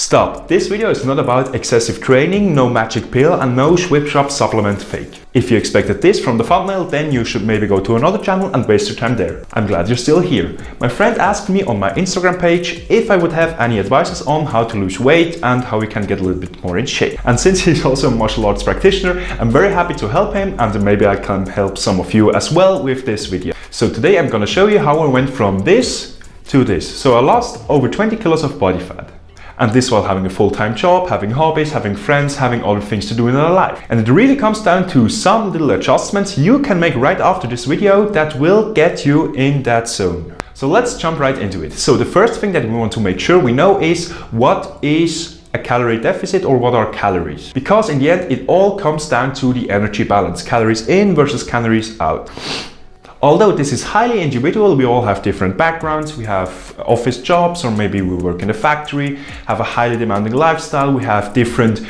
Stop! This video is not about excessive training, no magic pill and no Schwip shop supplement fake. If you expected this from the thumbnail, then you should maybe go to another channel and waste your time there. I'm glad you're still here. My friend asked me on my Instagram page if I would have any advices on how to lose weight and how we can get a little bit more in shape. And since he's also a martial arts practitioner, I'm very happy to help him, and maybe I can help some of you as well with this video. So today I'm gonna show you how I went from this to this. So I lost over 20 kilos of body fat. And this while having a full-time job, having hobbies, having friends, having other things to do in our life. And it really comes down to some little adjustments you can make right after this video that will get you in that zone. So let's jump right into it. So the first thing that we want to make sure we know is what is a calorie deficit, or what are calories? Because in the end, it all comes down to the energy balance. Calories in versus calories out. Although this is highly individual, we all have different backgrounds, we have office jobs, or maybe we work in a factory, have a highly demanding lifestyle, we have different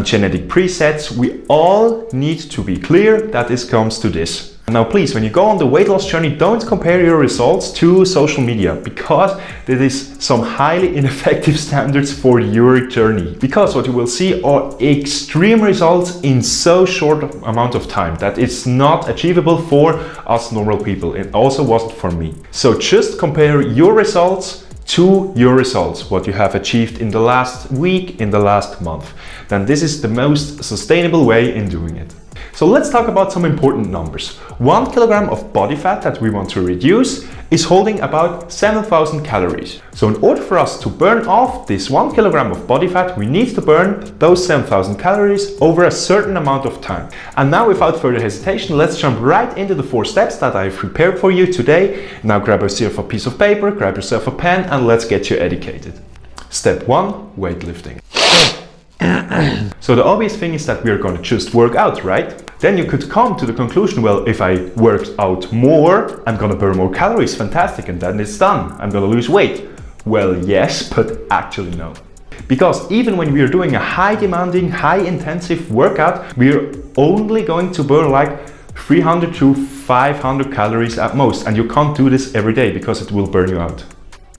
genetic presets. We all need to be clear that this comes to this. Now please, when you go on the weight loss journey, don't compare your results to social media, because there is some highly ineffective standards for your journey. Because what you will see are extreme results in so short amount of time that it's not achievable for us normal people. It also wasn't for me. So just compare your results to your results, what you have achieved in the last week, in the last month. Then this is the most sustainable way in doing it. So let's talk about some important numbers. 1 kilogram of body fat that we want to reduce is holding about 7,000 calories. So in order for us to burn off this 1 kilogram of body fat, we need to burn those 7,000 calories over a certain amount of time. And now, without further hesitation, let's jump right into the 4 steps that I've prepared for you today. Now grab yourself a piece of paper, grab yourself a pen, and let's get you educated. Step 1, weightlifting. So the obvious thing is that we're going to just work out, right? Then you could come to the conclusion, well, if I worked out more, I'm going to burn more calories, fantastic, and then it's done. I'm going to lose weight. Well, yes, but actually no. Because even when we are doing a high demanding, high intensive workout, we're only going to burn like 300 to 500 calories at most. And you can't do this every day because it will burn you out.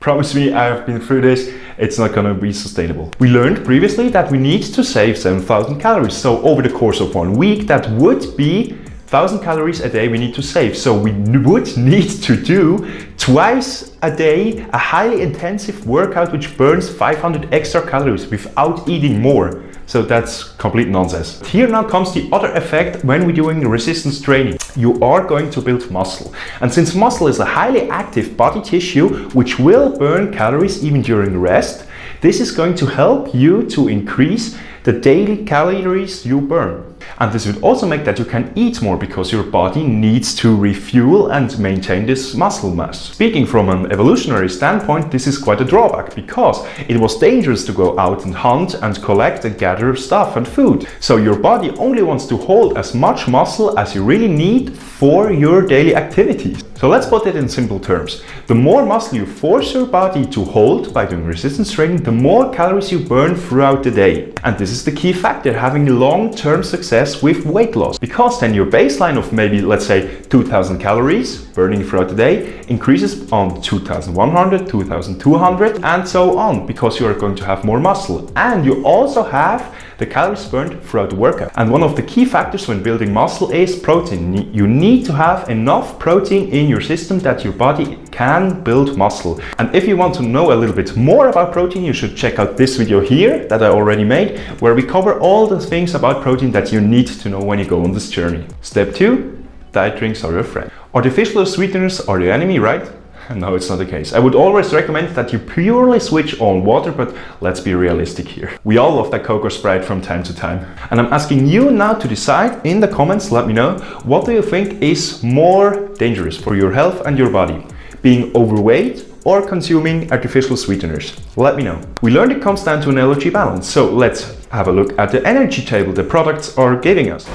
Promise me, I have been through this, it's not gonna be sustainable. We learned previously that we need to save 7,000 calories. So over the course of 1 week, that would be 1,000 calories a day we need to save. So we would need to do twice a day a highly intensive workout which burns 500 extra calories without eating more. So that's complete nonsense. Here now comes the other effect when we're doing resistance training. You are going to build muscle. And since muscle is a highly active body tissue which will burn calories even during rest, this is going to help you to increase the daily calories you burn. And this will also make that you can eat more because your body needs to refuel and maintain this muscle mass. Speaking from an evolutionary standpoint, this is quite a drawback because it was dangerous to go out and hunt and collect and gather stuff and food. So your body only wants to hold as much muscle as you really need for your daily activities. So let's put it in simple terms. The more muscle you force your body to hold by doing resistance training, the more calories you burn throughout the day. And this is the key factor, having long-term success with weight loss. Because then your baseline of maybe, let's say, 2,000 calories burning throughout the day increases on 2,100, 2,200, and so on, because you are going to have more muscle. And you also have the calories burned throughout the workout. And one of the key factors when building muscle is protein. You need to have enough protein in your system that your body can build muscle. And if you want to know a little bit more about protein, you should check out this video here that I already made, where we cover all the things about protein that you need to know when you go on this journey. Step 2, diet drinks are your friend. Artificial sweeteners are your enemy, right? No, it's not the case. I would always recommend that you purely switch on water, but let's be realistic here. We all love that Coke or Sprite from time to time. And I'm asking you now to decide in the comments, let me know, what do you think is more dangerous for your health and your body? Being overweight or consuming artificial sweeteners? Let me know. We learned it comes down to an energy balance. So let's have a look at the energy table the products are giving us.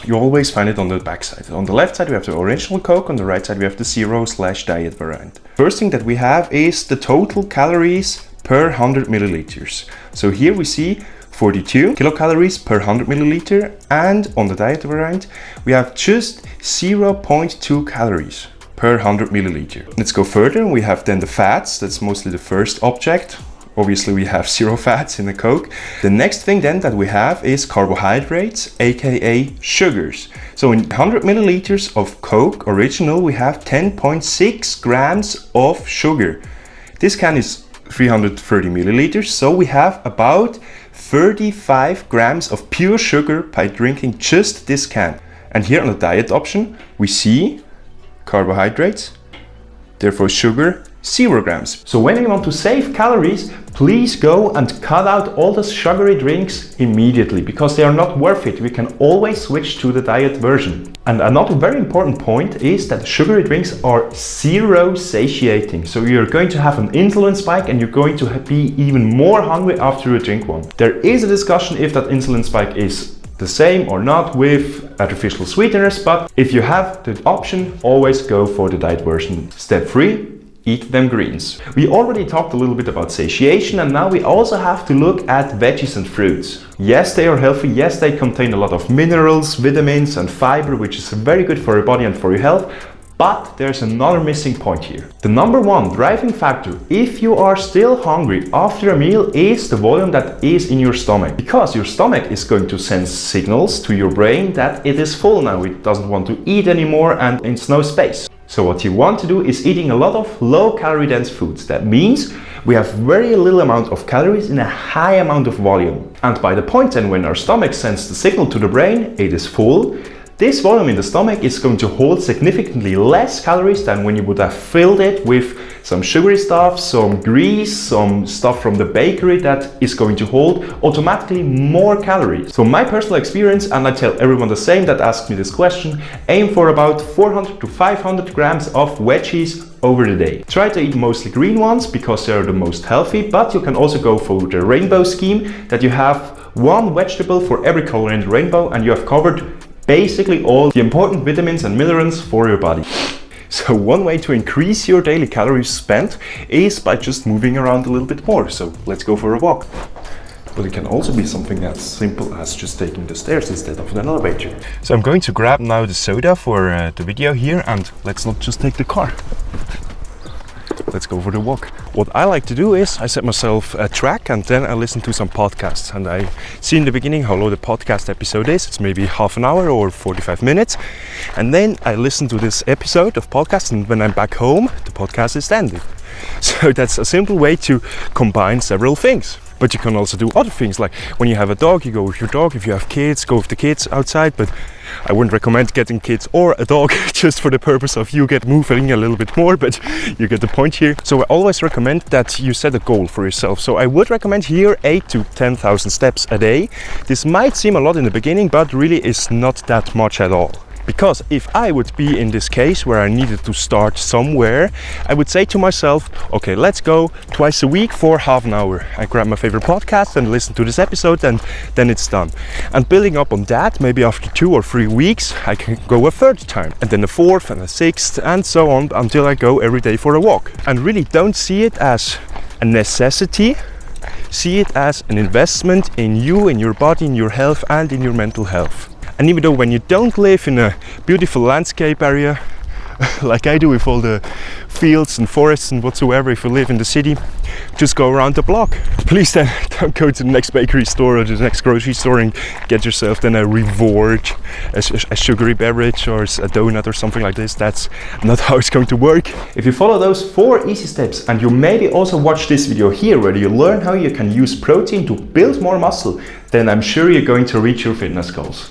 You always find it on the back side. On the left side we have the original Coke, on the right side we have the zero/diet variant. First thing that we have is the total calories per 100 milliliters. So here we see 42 kilocalories per 100 milliliter, and on the diet variant we have just 0.2 calories per 100 milliliter. Let's go further. We have then the fats, that's mostly the first object. Obviously we have 0 fats in the Coke. The next thing then that we have is carbohydrates, aka sugars. So in 100 milliliters of Coke original, we have 10.6 grams of sugar. This can is 330 milliliters, so we have about 35 grams of pure sugar by drinking just this can. And here on the diet option, we see carbohydrates, therefore sugar, 0 grams. So when you want to save calories, please go and cut out all the sugary drinks immediately, because they are not worth it. We can always switch to the diet version. And another very important point is that sugary drinks are zero satiating. So you're going to have an insulin spike and you're going to be even more hungry after you drink one. There is a discussion if that insulin spike is the same or not with artificial sweeteners, but if you have the option, always go for the diet version. Step 3. Eat them greens. We already talked a little bit about satiation, and now we also have to look at veggies and fruits. Yes, they are healthy. Yes, they contain a lot of minerals, vitamins and fiber, which is very good for your body and for your health. But there's another missing point here. The number one driving factor, if you are still hungry after a meal, is the volume that is in your stomach. Because your stomach is going to send signals to your brain that it is full now, it doesn't want to eat anymore and it's no space. So what you want to do is eating a lot of low calorie dense foods. That means we have very little amount of calories in a high amount of volume. And by the point then when our stomach sends the signal to the brain, it is full, this volume in the stomach is going to hold significantly less calories than when you would have filled it with some sugary stuff, some grease, some stuff from the bakery that is going to hold automatically more calories. So my personal experience, and I tell everyone the same that asks me this question, aim for about 400 to 500 grams of veggies over the day. Try to eat mostly green ones because they are the most healthy, but you can also go for the rainbow scheme that you have one vegetable for every color in the rainbow and you have covered basically all the important vitamins and minerals for your body. So one way to increase your daily calories spent is by just moving around a little bit more. So let's go for a walk. But it can also be something as simple as just taking the stairs instead of an elevator. So I'm going to grab now the soda for the video here, and let's not just take the car. Let's go for the walk. What I like to do is I set myself a track and then I listen to some podcasts, and I see in the beginning how long the podcast episode is. It's maybe half an hour or 45 minutes, and then I listen to this episode of podcast, and when I'm back home the podcast is ended. So that's a simple way to combine several things. But you can also do other things, like when you have a dog, you go with your dog. If you have kids, go with the kids outside. But I wouldn't recommend getting kids or a dog just for the purpose of you get moving a little bit more, but you get the point here. So I always recommend that you set a goal for yourself. So I would recommend here 8 to 10,000 steps a day. This might seem a lot in the beginning, but really is not that much at all. Because if I would be in this case where I needed to start somewhere, I would say to myself, okay, let's go twice a week for half an hour. I grab my favorite podcast and listen to this episode, and then it's done. And building up on that, maybe after 2 or 3 weeks, I can go a third time, and then a fourth and a sixth, and so on until I go every day for a walk. And really don't see it as a necessity. See it as an investment in you, in your body, in your health, and in your mental health. And even though when you don't live in a beautiful landscape area, like I do with all the fields and forests and whatsoever, if you live in the city, just go around the block. Please then don't go to the next bakery store or the next grocery store and get yourself then a reward, a sugary beverage or a donut or something like this. That's not how it's going to work. If you follow those 4 easy steps, and you maybe also watch this video here where you learn how you can use protein to build more muscle, then I'm sure you're going to reach your fitness goals.